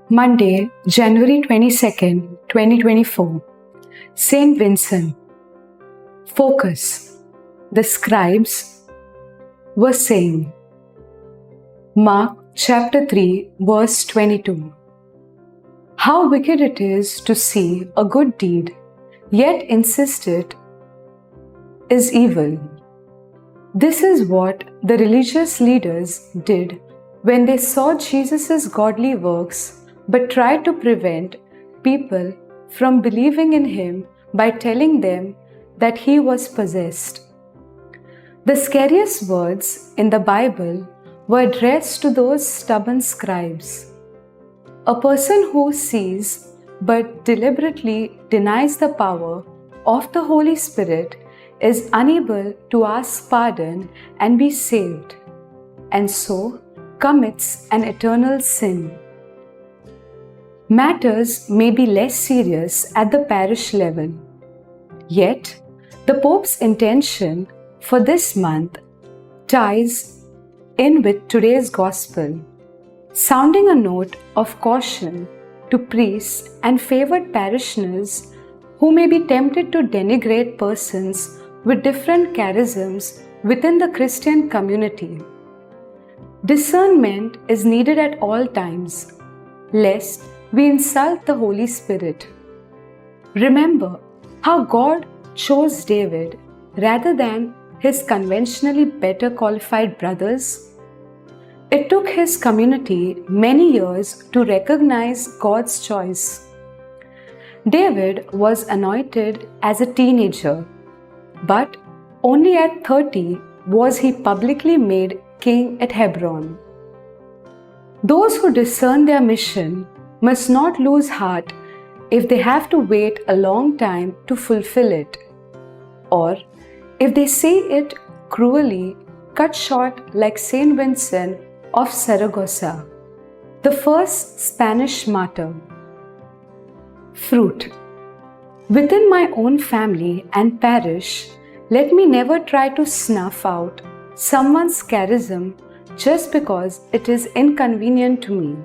Monday, January 22nd, 2024. Saint Vincent. Focus. The scribes were saying. Mark chapter 3, verse 22. How wicked it is to see a good deed, yet insist it is evil. This is what the religious leaders did when they saw Jesus' godly works but tried to prevent people from believing in him by telling them that he was possessed. The scariest words in the Bible were addressed to those stubborn scribes. A person who sees but deliberately denies the power of the Holy Spirit is unable to ask pardon and be saved, and so commits an eternal sin. Matters may be less serious at the parish level, yet the Pope's intention for this month ties in with today's Gospel, sounding a note of caution to priests and favored parishioners who may be tempted to denigrate persons with different charisms within the Christian community. Discernment is needed at all times, lest we insult the Holy Spirit. Remember how God chose David rather than his conventionally better qualified brothers. It took his community many years to recognize God's choice. David was anointed as a teenager, but only at 30 was he publicly made king at Hebron. Those who discern their mission must not lose heart if they have to wait a long time to fulfill it, or if they see it cruelly cut short like Saint Vincent of Saragossa, the first Spanish martyr. Fruit. Within my own family and parish, let me never try to snuff out someone's charism just because it is inconvenient to me.